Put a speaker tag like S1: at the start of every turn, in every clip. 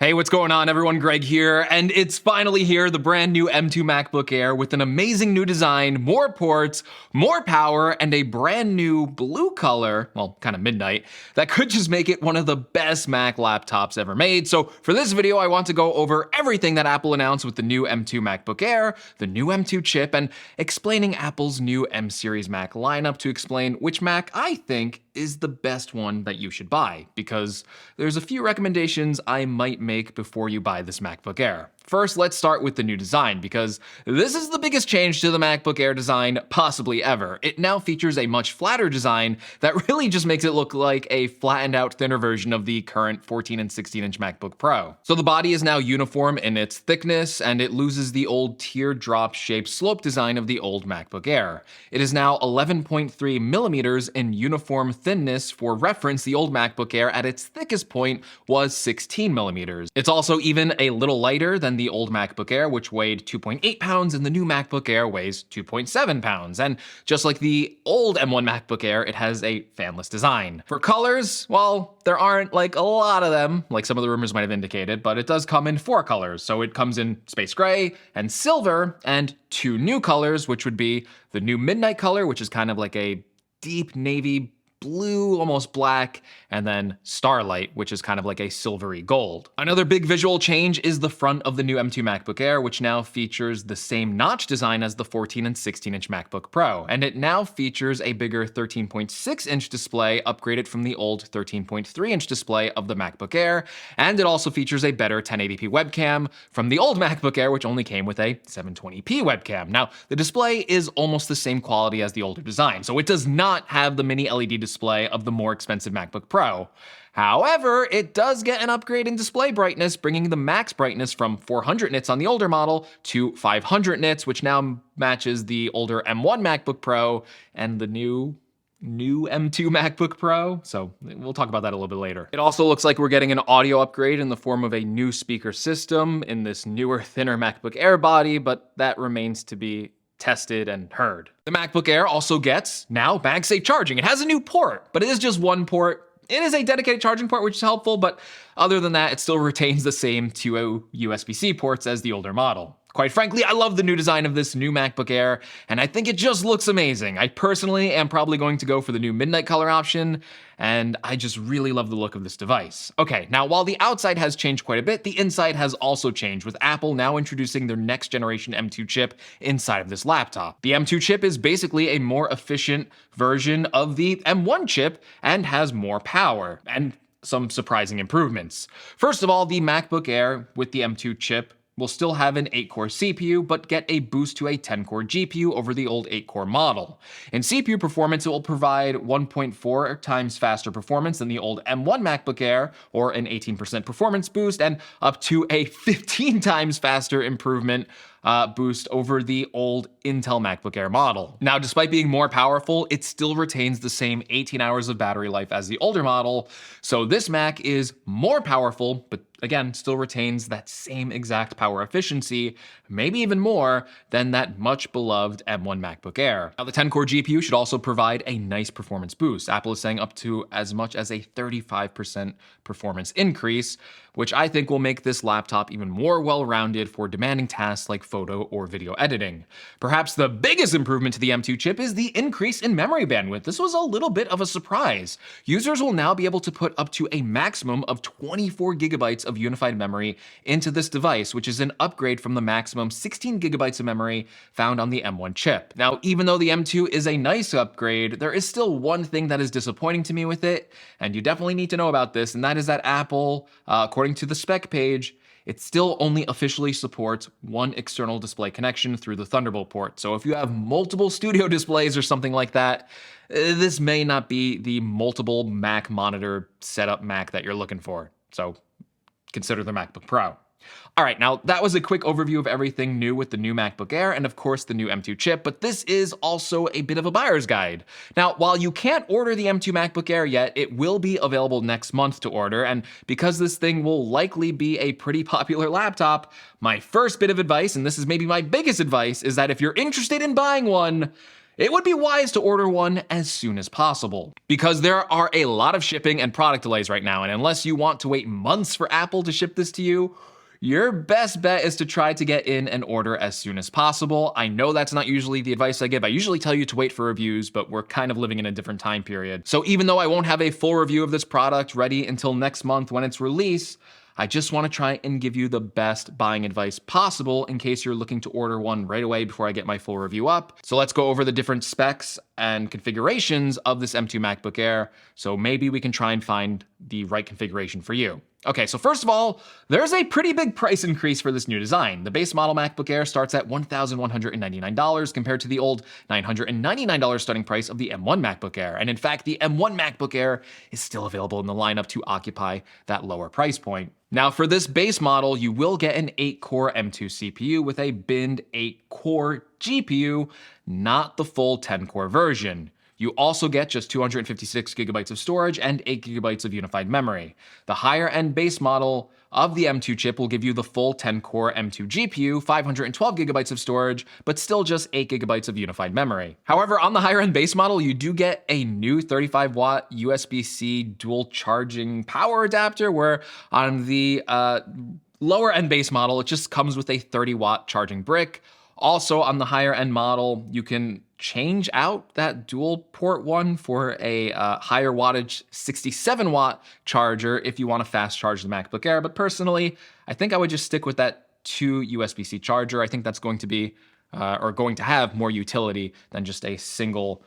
S1: Hey, what's going on everyone? Greg here, and it's finally here, the brand new M2 MacBook Air with an amazing new design, more ports, more power, and a brand new blue color, well, kind of midnight, that could just make it one of the best Mac laptops ever made. So for this video, I want to go over everything that Apple announced with the new M2 MacBook Air, the new M2 chip, and explaining Apple's new M series Mac lineup to explain which Mac I think is the best one that you should buy, because there's a few recommendations I might make before you buy this MacBook Air. First, let's start with the new design, because this is the biggest change to the MacBook Air design possibly ever. It now features a much flatter design that really just makes it look like a flattened out, thinner version of the current 14 and 16-inch MacBook Pro. So the body is now uniform in its thickness, and it loses the old teardrop-shaped slope design of the old MacBook Air. It is now 11.3 millimeters in uniform thinness. For reference, the old MacBook Air at its thickest point was 16 millimeters. It's also even a little lighter than the old MacBook Air, which weighed 2.8 pounds, and the new MacBook Air weighs 2.7 pounds. And just like the old M1 MacBook Air, it has a fanless design. For colors, well, there aren't like a lot of them, like some of the rumors might have indicated, but it does come in 4 colors. So it comes in space gray and silver, and 2 new colors, which would be the new midnight color, which is kind of like a deep navy blue, almost black, and then Starlight, which is kind of like a silvery gold. Another big visual change is the front of the new M2 MacBook Air, which now features the same notch design as the 14 and 16-inch MacBook Pro, and it now features a bigger 13.6-inch display upgraded from the old 13.3-inch display of the MacBook Air, and it also features a better 1080p webcam from the old MacBook Air, which only came with a 720p webcam. Now, the display is almost the same quality as the older design, so it does not have the mini LED display of the more expensive MacBook Pro. However, it does get an upgrade in display brightness, bringing the max brightness from 400 nits on the older model to 500 nits, which now matches the older M1 MacBook Pro and the new M2 MacBook Pro, so we'll talk about that a little bit later. It also looks like we're getting an audio upgrade in the form of a new speaker system in this newer, thinner MacBook Air body, but that remains to be tested and heard. The MacBook Air also gets now MagSafe charging. It has a new port, but it is just one port. It is a dedicated charging port, which is helpful, but other than that, it still retains the same 2 USB-C ports as the older model. Quite frankly, I love the new design of this new MacBook Air, and I think it just looks amazing. I personally am probably going to go for the new midnight color option, and I just really love the look of this device. Okay, now while the outside has changed quite a bit, the inside has also changed, with Apple now introducing their next generation M2 chip inside of this laptop. The M2 chip is basically a more efficient version of the M1 chip and has more power, and some surprising improvements. First of all, the MacBook Air with the M2 chip will still have an 8-core CPU, but get a boost to a 10-core GPU over the old 8-core model. In CPU performance, it will provide 1.4 times faster performance than the old M1 MacBook Air, or an 18% performance boost, and up to a 15 times faster improvement boost over the old Intel MacBook Air model. Now, despite being more powerful, it still retains the same 18 hours of battery life as the older model, so this Mac is more powerful, but again, still retains that same exact power efficiency, maybe even more than that much beloved M1 MacBook Air. Now, the 10-core GPU should also provide a nice performance boost. Apple is saying up to as much as a 35% performance increase, which I think will make this laptop even more well-rounded for demanding tasks like photo or video editing. Perhaps the biggest improvement to the M2 chip is the increase in memory bandwidth. This was a little bit of a surprise. Users will now be able to put up to a maximum of 24 gigabytes of unified memory into this device, which is an upgrade from the maximum 16 gigabytes of memory found on the M1 chip. Now, even though the M2 is a nice upgrade, there is still one thing that is disappointing to me with it, and you definitely need to know about this, and that is that Apple, according to the spec page, it still only officially supports one external display connection through the Thunderbolt port. So if you have multiple studio displays or something like that, this may not be the multiple Mac monitor setup Mac that you're looking for. So consider the MacBook Pro. All right, now that was a quick overview of everything new with the new MacBook Air and of course the new M2 chip, but this is also a bit of a buyer's guide. Now, while you can't order the M2 MacBook Air yet, it will be available next month to order, and because this thing will likely be a pretty popular laptop, my first bit of advice, and this is maybe my biggest advice, is that if you're interested in buying one, it would be wise to order one as soon as possible. Because there are a lot of shipping and product delays right now, and unless you want to wait months for Apple to ship this to you, your best bet is to try to get in an order as soon as possible. I know that's not usually the advice I give. I usually tell you to wait for reviews, but we're kind of living in a different time period. So even though I won't have a full review of this product ready until next month when it's released, I just want to try and give you the best buying advice possible in case you're looking to order one right away before I get my full review up. So let's go over the different specs and configurations of this M2 MacBook Air, so maybe we can try and find the right configuration for you. Okay, so first of all, there's a pretty big price increase for this new design. The base model MacBook Air starts at $1,199 compared to the old $999 starting price of the M1 MacBook Air. And in fact, the M1 MacBook Air is still available in the lineup to occupy that lower price point. Now for this base model, you will get an 8-core M2 CPU with a binned 8-core GPU, not the full 10-core version. You also get just 256 gigabytes of storage and 8 gigabytes of unified memory. The higher end base model of the M2 chip will give you the full 10-core M2 GPU, 512 gigabytes of storage, but still just 8 gigabytes of unified memory. However, on the higher end base model, you do get a new 35-watt USB-C dual charging power adapter, where on the lower end base model, it just comes with a 30-watt charging brick. Also, on the higher end model, you can change out that dual port one for a higher wattage 67 watt charger if you want to fast charge the MacBook Air. But personally, I think I would just stick with that 2 USB-C charger. I think that's going to be, going to have more utility than just a single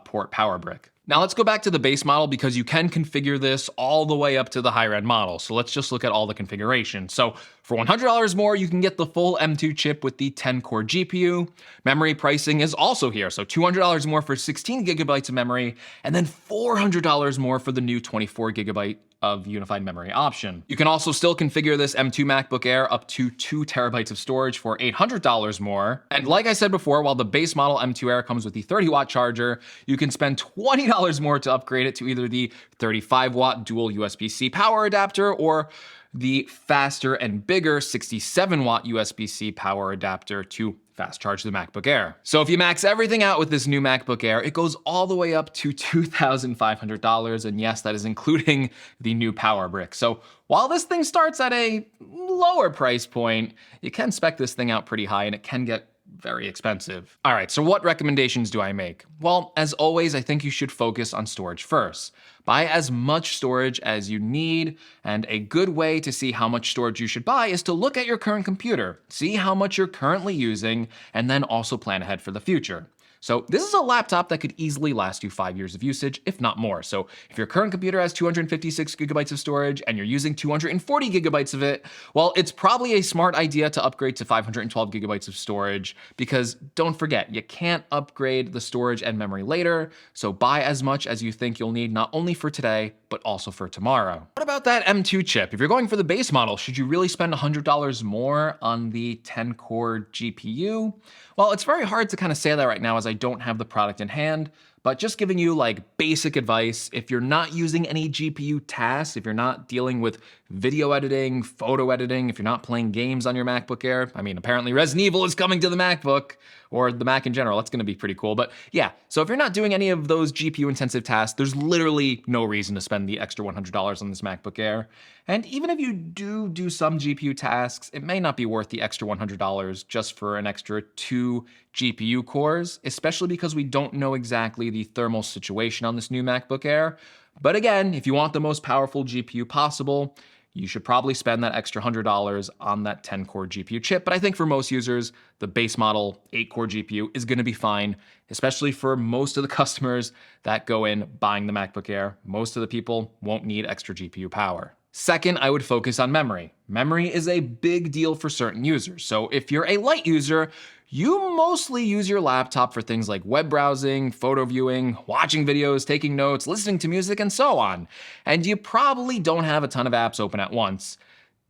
S1: port power brick. Now let's go back to the base model because you can configure this all the way up to the higher end model. So let's just look at all the configuration. So for $100 more, you can get the full M2 chip with the 10-core GPU. Memory pricing is also here. So $200 more for 16 gigabytes of memory, and then $400 more for the new 24 gigabyte of unified memory option. You can also still configure this M2 MacBook Air up to 2 terabytes of storage for $800 more. And like I said before, while the base model M2 Air comes with the 30-watt charger, you can spend $20 more to upgrade it to either the 35-watt dual USB-C power adapter or the faster and bigger 67-watt USB-C power adapter to fast charge the MacBook Air. So if you max everything out with this new MacBook Air, it goes all the way up to $2,500. And yes, that is including the new power brick. So while this thing starts at a lower price point, you can spec this thing out pretty high and it can get very expensive. All right, so what recommendations do I make? Well, as always, I think you should focus on storage first. Buy as much storage as you need, and a good way to see how much storage you should buy is to look at your current computer, see how much you're currently using, and then also plan ahead for the future. So this is a laptop that could easily last you 5 years of usage, if not more. So if your current computer has 256 gigabytes of storage and you're using 240 gigabytes of it, well, it's probably a smart idea to upgrade to 512 gigabytes of storage, because don't forget, you can't upgrade the storage and memory later. So buy as much as you think you'll need, not only for today, but also for tomorrow. What about that M2 chip? If you're going for the base model, should you really spend $100 more on the 10-core GPU? Well, it's very hard to kind of say that right now as I don't have the product in hand, but just giving you like basic advice, if you're not using any GPU tasks, if you're not dealing with video editing, photo editing, if you're not playing games on your MacBook Air, I mean, apparently Resident Evil is coming to the MacBook, or the Mac in general, that's gonna be pretty cool. But yeah, so if you're not doing any of those GPU intensive tasks, there's literally no reason to spend the extra $100 on this MacBook Air. And even if you do some GPU tasks, it may not be worth the extra $100 just for an extra 2 GPU cores, especially because we don't know exactly the thermal situation on this new MacBook Air. But again, if you want the most powerful GPU possible, you should probably spend that extra $100 on that 10-core GPU chip. But I think for most users, the base model 8-core GPU is gonna be fine, especially for most of the customers that go in buying the MacBook Air. Most of the people won't need extra GPU power. Second, I would focus on memory. Memory is a big deal for certain users. So if you're a light user, you mostly use your laptop for things like web browsing, photo viewing, watching videos, taking notes, listening to music, and so on. And you probably don't have a ton of apps open at once.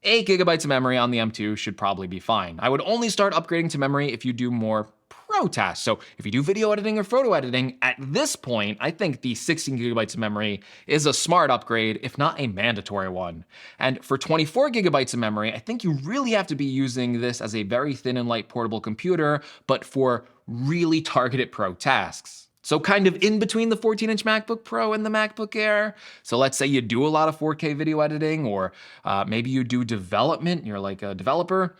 S1: 8 gigabytes of memory on the M2 should probably be fine. I would only start upgrading to memory if you do more pro tasks. So if you do video editing or photo editing, at this point, I think the 16 gigabytes of memory is a smart upgrade, if not a mandatory one. And for 24 gigabytes of memory, I think you really have to be using this as a very thin and light portable computer, but for really targeted pro tasks. So kind of in between the 14-inch MacBook Pro and the MacBook Air. So let's say you do a lot of 4K video editing, or maybe you do development, you're like a developer,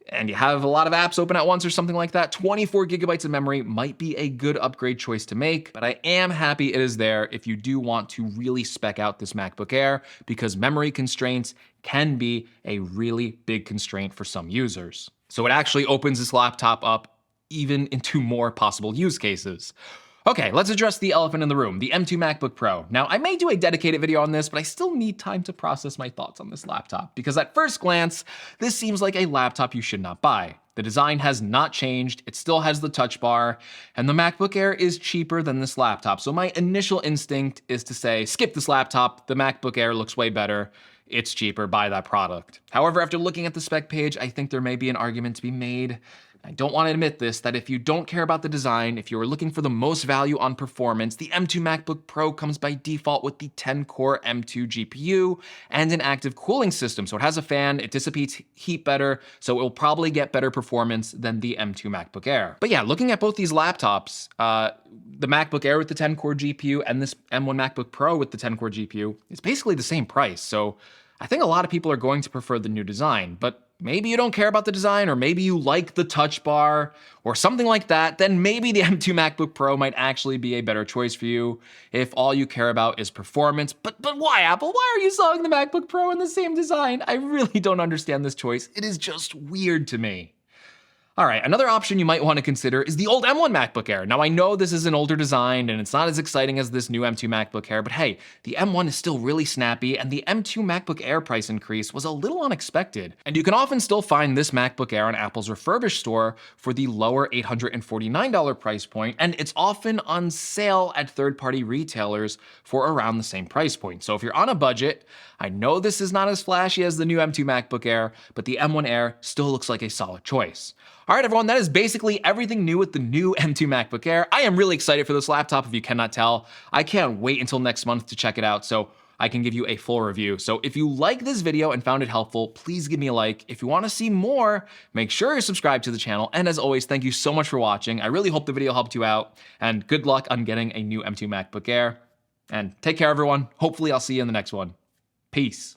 S1: and you have a lot of apps open at once or something like that, 24 gigabytes of memory might be a good upgrade choice to make, but I am happy it is there if you do want to really spec out this MacBook Air, because memory constraints can be a really big constraint for some users. So it actually opens this laptop up even into more possible use cases. Okay, let's address the elephant in the room, the M2 MacBook Pro. Now, I may do a dedicated video on this, but I still need time to process my thoughts on this laptop, because at first glance, this seems like a laptop you should not buy. The design has not changed, it still has the touch bar, and the MacBook Air is cheaper than this laptop. So my initial instinct is to say, skip this laptop, the MacBook Air looks way better, it's cheaper, buy that product. However, after looking at the spec page, I think there may be an argument to be made. I don't want to admit this, that if you don't care about the design, if you are looking for the most value on performance, the M2 MacBook Pro comes by default with the 10-core M2 GPU and an active cooling system. So it has a fan, it dissipates heat better, so it will probably get better performance than the M2 MacBook Air. But yeah, looking at both these laptops, the MacBook Air with the 10-core GPU and this M1 MacBook Pro with the 10-core GPU, it's basically the same price. So I think a lot of people are going to prefer the new design, but maybe you don't care about the design, or maybe you like the touch bar or something like that, then maybe the M2 MacBook Pro might actually be a better choice for you if all you care about is performance. But why, Apple? Why are you selling the MacBook Pro in the same design? I really don't understand this choice. It is just weird to me. All right, another option you might want to consider is the old M1 MacBook Air. Now, I know this is an older design and it's not as exciting as this new M2 MacBook Air, but hey, the M1 is still really snappy, and the M2 MacBook Air price increase was a little unexpected. And you can often still find this MacBook Air on Apple's refurbished store for the lower $849 price point, and it's often on sale at third-party retailers for around the same price point. So if you're on a budget, I know this is not as flashy as the new M2 MacBook Air, but the M1 Air still looks like a solid choice. All right, everyone, that is basically everything new with the new M2 MacBook Air. I am really excited for this laptop, if you cannot tell. I can't wait until next month to check it out so I can give you a full review. So if you like this video and found it helpful, please give me a like. If you want to see more, make sure you're subscribed to the channel. And as always, thank you so much for watching. I really hope the video helped you out, and good luck on getting a new M2 MacBook Air. And take care, everyone. Hopefully I'll see you in the next one. Peace.